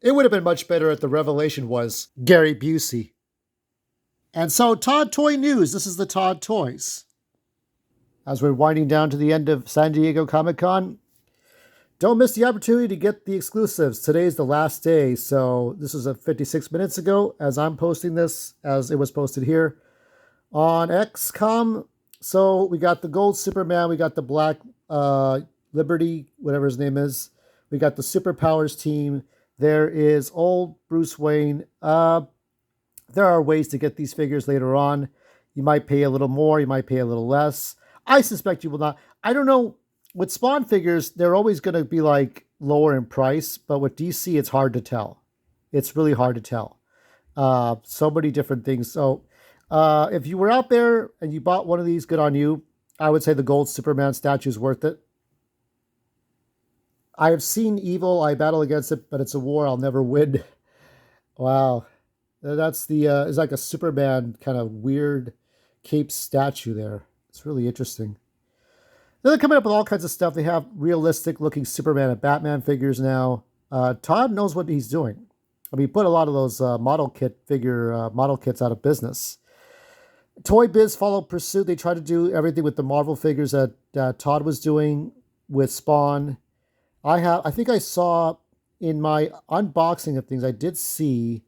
It would have been much better if the revelation was Gary Busey. And so, Todd Toy News. This is the Todd Toys. As we're winding down to the end of San Diego Comic-Con, don't miss the opportunity to get the exclusives. Today's the last day, so this is 56 minutes ago as I'm posting this, as it was posted here on XCOM. So we got the gold Superman, we got the black Liberty, whatever his name is. We got the Superpowers team. There is old Bruce Wayne. There are ways to get these figures later on. You might pay a little more, you might pay a little less. I suspect you will not. I don't know. With Spawn figures, they're always going to be like lower in price, but with DC, it's hard to tell. It's really hard to tell. So many different things. So if you were out there and you bought one of these, good on you. I would say the gold Superman statue is worth it. I have seen evil. I battle against it, but it's a war I'll never win. Wow. That's the, it's like a Superman kind of weird cape statue there. It's really interesting. They're coming up with all kinds of stuff. They have realistic looking Superman and Batman figures now. Todd knows what he's doing. I mean, he put a lot of those model kits out of business. Toy Biz followed pursuit. They tried to do everything with the Marvel figures that Todd was doing with Spawn. I think I saw in my unboxing of things, I did see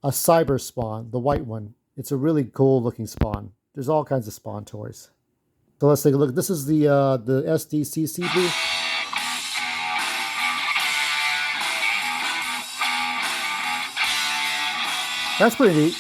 a Cyber Spawn, the white one. It's a really cool looking Spawn. There's all kinds of Spawn toys. So let's take a look. This is the SDCC booth. That's pretty neat.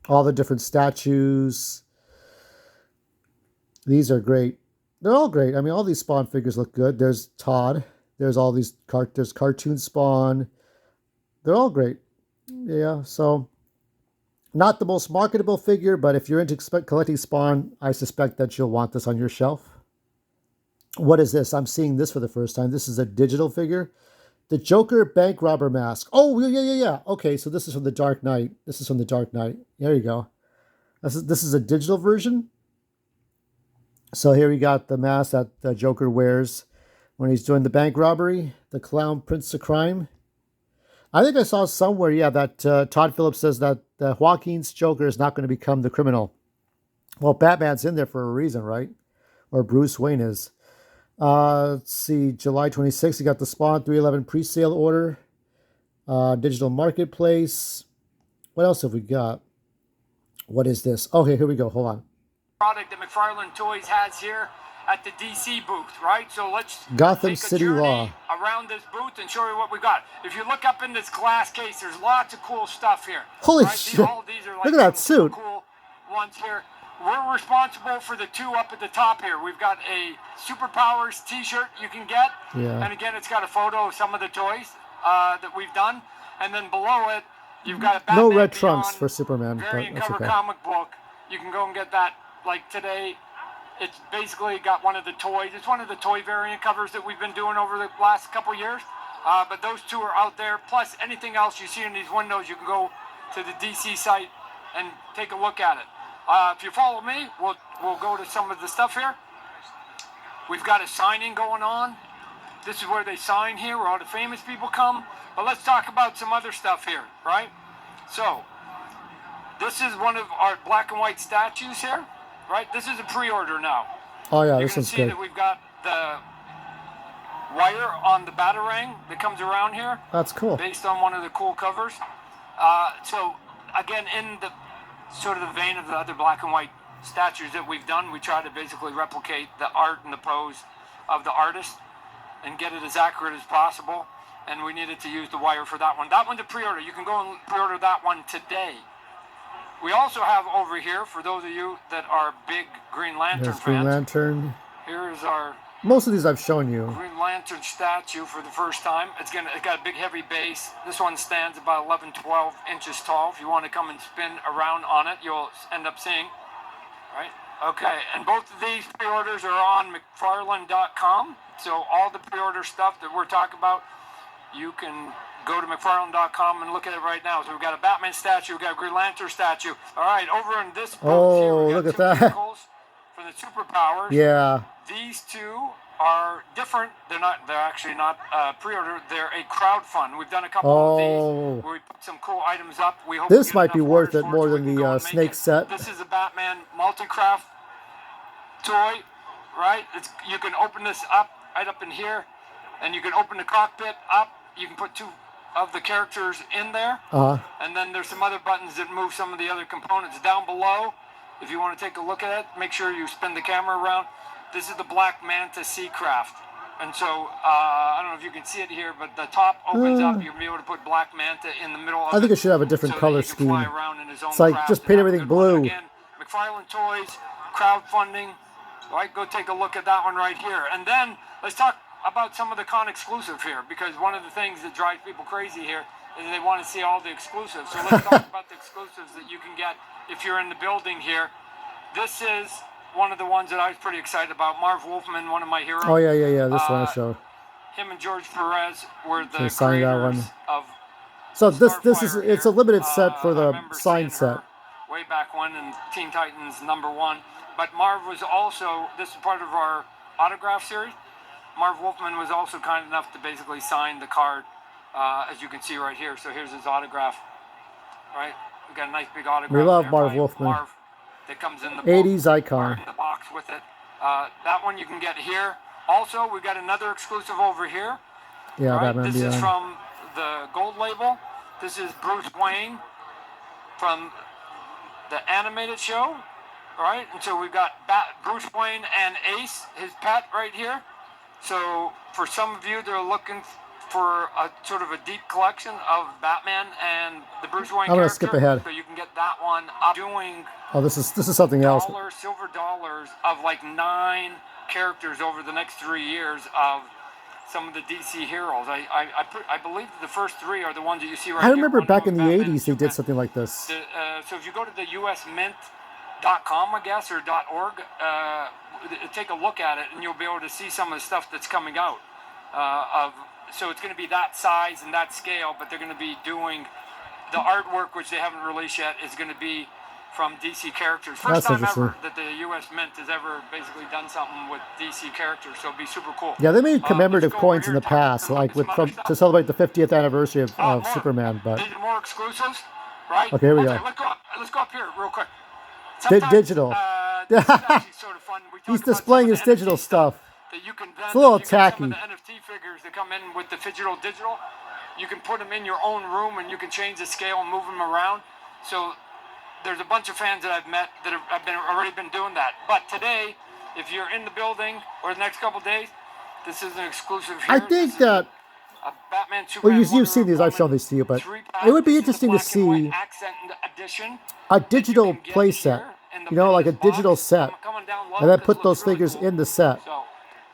All the different statues. These are great. They're all great. I mean, all these Spawn figures look good. There's Todd. There's all these there's cartoon Spawn. They're all great. Yeah, so not the most marketable figure, but if you're into collecting Spawn, I suspect that you'll want this on your shelf. What is this? I'm seeing this for the first time. This is a digital figure. The Joker bank robber mask. Oh, yeah. Okay, so this is from the Dark Knight. This is from the Dark Knight. There you go. This is a digital version. So here we got the mask that the Joker wears when he's doing the bank robbery. The Clown Prince of Crime. I think I saw somewhere, yeah, that Todd Phillips says that Joaquin's Joker is not going to become the criminal. Well, Batman's in there for a reason, right? Or Bruce Wayne is. Let's see, July 26th, you got the Spawn 311 pre-sale order. Digital Marketplace. What else have we got? What is this? Okay, here we go. Hold on. Product that McFarlane Toys has here at the DC booth, right? So let's Gotham take a City journey Law around this booth and show you what we got. If you look up in this glass case, there's lots of cool stuff here. Holy right? shit. All of these are like look at that suit. Cool ones here. We're responsible for the two up at the top here. We've got a Superpowers t-shirt you can get. Yeah. And again, it's got a photo of some of the toys that we've done. And then below it, you've got a Batman No red Beyond trunks for Superman, but variant that's cover okay. comic book. You can go and get that like today. It's basically got one of the toys. It's one of the toy variant covers that we've been doing over the last couple years. But those two are out there. Plus anything else you see in these windows, you can go to the DC site and take a look at it. If you follow me, we'll go to some of the stuff here. We've got a signing going on. This is where they sign here, where all the famous people come. But let's talk about some other stuff here, right? So, this is one of our black and white statues here, right? This is a pre-order now. Oh yeah, You this can is see good. that we've got the wire on the Batarang that comes around here. That's cool. Based on one of the cool covers. So, again, in the sort of the vein of the other black and white statues that we've done, we try to basically replicate the art and the pose of the artist and get it as accurate as possible. And we needed to use the wire for that one. That one's a pre-order. You can go and pre-order that one today. We also have over here, for those of you that are big Green Lantern There's fans. Green Lantern. Here's our Most of these I've shown you. Green Lantern statue for the first time. It's got a big heavy base. This one stands about 11, 12 inches tall. If you want to come and spin around on it, you'll end up seeing. Right? Okay, and both of these pre-orders are on McFarlane.com. So all the pre-order stuff that we're talking about, you can go to McFarlane.com and look at it right now. So we've got a Batman statue, we've got a Green Lantern statue. All right, over in this booth here, we've got look at two that. vehicles for the Superpowers. Yeah. These two are different. They're actually not pre-order. They're a crowdfund. We've done a couple of these where we put some cool items up. We hope This we get might be enough worth orders it for more so we than can go the and make snake it. set. This is a Batman multi-craft toy, right? You can open this up right up in here, and you can open the cockpit up. You can put two of the characters in there, and then there's some other buttons that move some of the other components down below. If you want to take a look at it, make sure you spin the camera around. This is the Black Manta Seacraft. And so, I don't know if you can see it here, but the top opens up. You'll be able to put Black Manta in the middle of it. I think it should have a different so color that he can fly scheme. around in his own It's like, craft just and paint have a everything good one. blue. And again, McFarlane Toys, crowdfunding. Right, go take a look at that one right here. And then, let's talk about some of the con exclusive here, because one of the things that drives people crazy here is they want to see all the exclusives. So let's talk about the exclusives that you can get if you're in the building here. This is one of the ones that I was pretty excited about. Marv Wolfman, one of my heroes. Oh, yeah. This one I showed. Him and George Perez were the sign that one. creators of So this is Starfire it's a here. limited set for I the remember sign seeing her set. way back when in Teen Titans #1. But Marv was also, this is part of our autograph series. Marv Wolfman was also kind enough to basically sign the card, as you can see right here. So here's his autograph, right? We got a nice big autograph. We love there Marv by Wolfman. Marv that comes in the book, 80s icon. or in the box with it. That one you can get here. Also, we got another exclusive over here. Yeah, Right? Batman This is Beyond. from the Gold Label. This is Bruce Wayne from the animated show, right? And so we've got Bruce Wayne and Ace, his pet, right here. So for some of you that are looking for a sort of a deep collection of Batman and the Bruce Wayne I'm gonna character, skip ahead. so you can get that one up. Doing Oh, this is something else. silver dollars of like 9 characters over the next 3 years of some of the DC heroes. I believe the first 3 are the ones that you see right here. I remember Wonder back in Woman, the Batman, 80s they and did Superman. something like this. So if you go to the usmint.com, I guess, or .org, take a look at it, and you'll be able to see some of the stuff that's coming out. So it's going to be that size and that scale, but they're going to be doing the artwork, which they haven't released yet, is going to be from DC characters. First That's time ever interesting. that the US Mint has ever basically done something with DC characters, so it'll be super cool. Yeah, they made commemorative Let's go over coins in here the and talk past, about like some other stuff. to celebrate the 50th anniversary of More. Superman. But These are more exclusives, right? Okay, here we go. Let's go up here real quick. Digital. This is actually sort of fun. We He's talked about displaying some of his the digital NFT stuff. that you can then, It's a little if you get some tacky. of the NFT figures that come in with the digital, you can put them in your own room and you can change the scale and move them around. So there's a bunch of fans that I've met that have already been doing that. But today, if you're in the building or the next couple of days, this is an exclusive here. I think that. A Batman, Well, Superman, you've Wonder seen these. I've shown Woman these to you, but 3-pack. it would be This is interesting the to black and white see accent edition a that you digital can get playset. here in the- You know, in like a this box. digital set, I'm coming down low and then 'cause put it those looks really figures cool. in the set. So,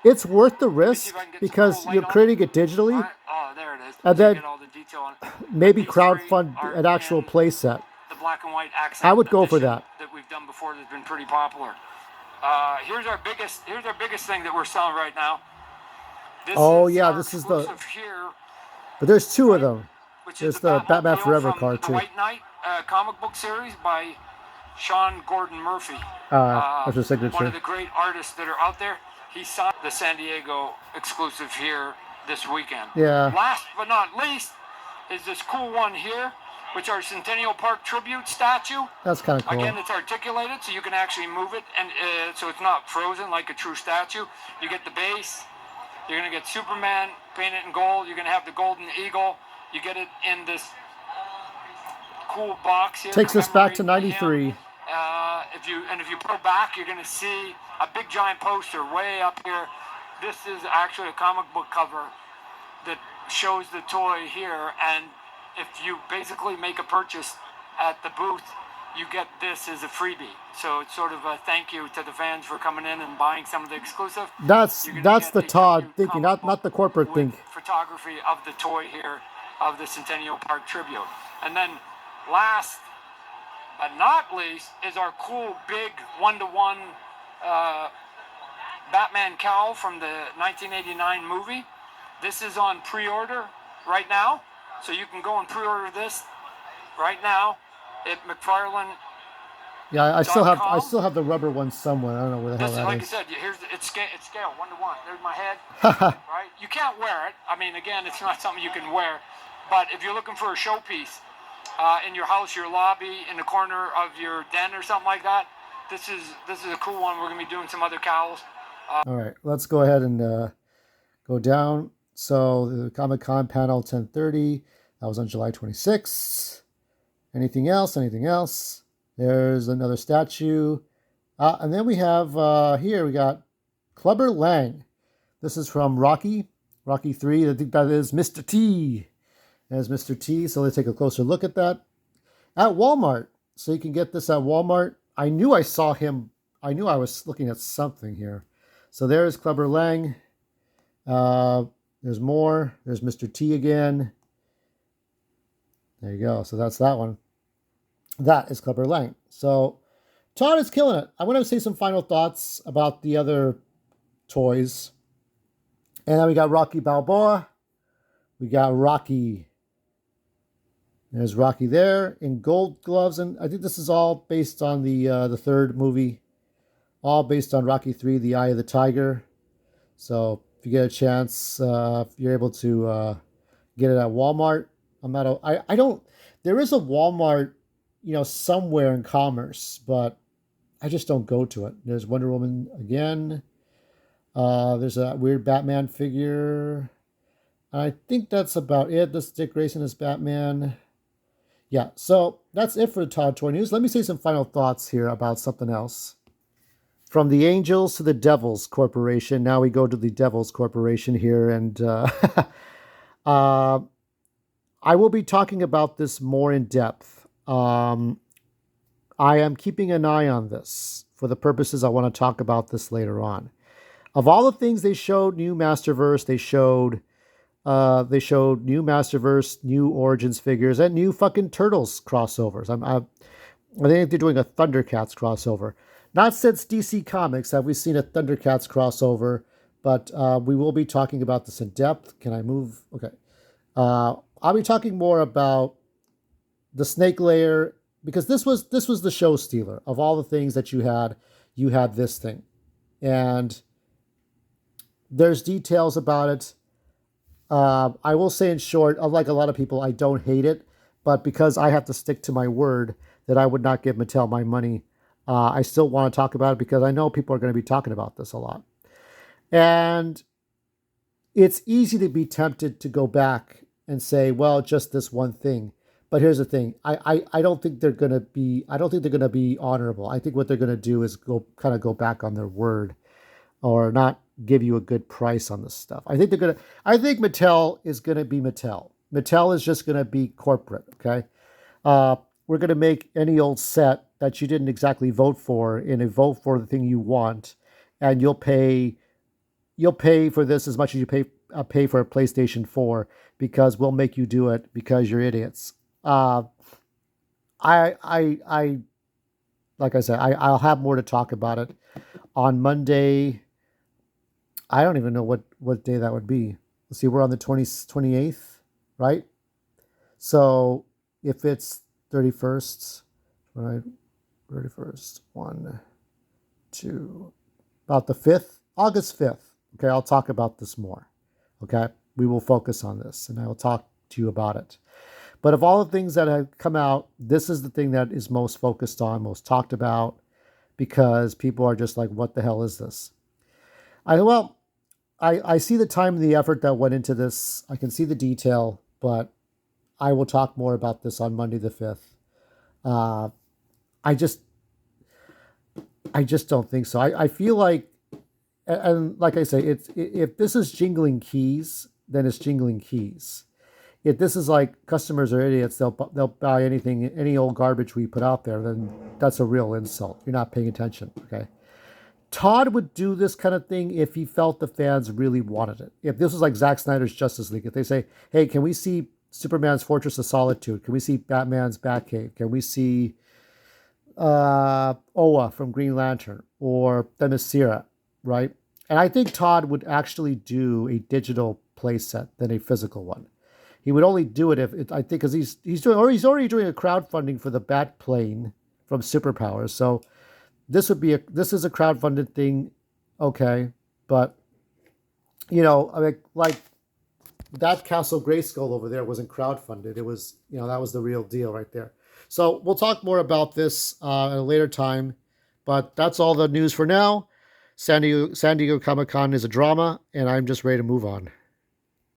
It's worth the let me see risk if I can get some because little light you're on creating it digitally. All right. Oh, there it is. And So you then get all the detail on it. Maybe These three crowdfund are an actual in playset. The black and white accent I would go for edition that. we've done before that's been pretty popular. Here's our biggest thing that we're selling right now. This Oh, is yeah, our this is the- exclusive here, But there's 2 of them. which There's is the Batman Batmobile Forever from card the too. White Knight comic book series by Sean Gordon Murphy. That's his signature. One of the great artists that are out there. He signed the San Diego exclusive here this weekend. Yeah. Last but not least is this cool one here, which are Centennial Park tribute statue. That's kind of cool. Again, it's articulated, so you can actually move it, and so it's not frozen like a true statue. You get the base. You're going to get Superman painted in gold. You're going to have the Golden Eagle. You get it in this cool box here. Takes us back to commemorating him. 93. If you pull back, you're going to see a big giant poster way up here. This is actually a comic book cover that shows the toy here, and if you basically make a purchase at the booth, you get this as a freebie. So it's sort of a thank you to the fans for coming in and buying some of the exclusive. That's You're gonna that's get the a TODD tribute thinking, comic not the book corporate with thing. photography of the toy here of the Centennial Park tribute. And then last but not least is our cool big 1-to-1 Batman cowl from the 1989 movie. This is on pre-order right now, so you can go and pre-order this right now at McFarlane. Yeah, I still have the rubber one somewhere. I don't know where the hell This is, that like I is. said, It's scale 1-to-1. There's my head. Right? You can't wear it. I mean, again, it's not something you can wear. But if you're looking for a showpiece in your house, your lobby, in the corner of your den or something like that, this is a cool one. We're gonna be doing some other cowls. All right, let's go ahead and go down. So the Comic-Con panel 10:30. That was on July 26th. Anything else? Anything else? There's another statue. And then we have here we got Clubber Lang. This is from Rocky 3. I think that is Mr. T. There's Mr. T. So let's take a closer look at that. At Walmart. So you can get this at Walmart. I knew I saw him. I knew I was looking at something here. So there's Clubber Lang. There's more. There's Mr. T again. There you go. So that's that one. That is Clubber Lang. So Todd is killing it. I want to say some final thoughts about the other toys. And then we got Rocky Balboa. We got Rocky. There's Rocky there in gold gloves. And I think this is all based on the third movie. All based on Rocky 3, The Eye of the Tiger. So if you get a chance, if you're able to get it at Walmart. I don't, there is a Walmart, somewhere in Commerce, but I just don't go to it. There's Wonder Woman again. There's a weird Batman figure. I think that's about it. This Dick Grayson is Batman. Yeah, so that's it for the Todd Toy News. Let me say some final thoughts here about something else. From the Angels to the Devils Corporation. Now we go to the Devils Corporation here. And I will be talking about this more in depth. I am keeping an eye on this for the purposes I want to talk about this later on. Of all the things they showed, new Masterverse, they showed new Masterverse, new Origins figures, and new fucking Turtles crossovers. I think they're doing a Thundercats crossover. Not since DC Comics have we seen a Thundercats crossover, but we will be talking about this in depth. Can I move? Okay. I'll be talking more about the Snake Layer, because this was the show stealer of all the things that you had. You had this thing, and there's details about it. I will say in short, unlike a lot of people, I don't hate it, but because I have to stick to my word that I would not give Mattel my money, I still want to talk about it because I know people are going to be talking about this a lot. And it's easy to be tempted to go back and say, well, just this one thing. But here's the thing. I don't think they're going to be honorable. I think what they're going to do is go back on their word or not give you a good price on this stuff. I think Mattel is going to be Mattel. Mattel is just going to be corporate, okay? We're going to make any old set that you didn't exactly vote for in a vote for the thing you want, and you'll pay for this as much as you pay for a PlayStation 4 because we'll make you do it because you're idiots. Like I said, I'll have more to talk about it on Monday. I don't even know what day that would be. Let's see, we're on the 28th, right? So if it's 31st, right? 31st, 1, 2, about the 5th, August 5th. Okay, I'll talk about this more. Okay, we will focus on this and I will talk to you about it. But of all the things that have come out, this is the thing that is most focused on, most talked about, because people are just like, what the hell is this? I see the time and the effort that went into this. I can see the detail, but I will talk more about this on Monday the 5th. I just don't think so. I feel like, and like I say, if this is jingling keys, then it's jingling keys. If this is like customers are idiots, they'll buy anything, any old garbage we put out there, then that's a real insult. You're not paying attention, okay? Todd would do this kind of thing if he felt the fans really wanted it. If this was like Zack Snyder's Justice League, if they say, hey, can we see Superman's Fortress of Solitude? Can we see Batman's Batcave? Can we see Oa from Green Lantern or Themyscira, right? And I think Todd would actually do a digital playset than a physical one. He would only do it because he's already doing a crowdfunding for the Bat plane from Superpowers. So this is a crowdfunded thing. okay, but you know, I mean, like that Castle Grayskull over there wasn't crowdfunded. It was, you know, that was the real deal right there. So we'll talk more about this at a later time, but that's all the news for now. San Diego Comic Con is a drama, and I'm just ready to move on.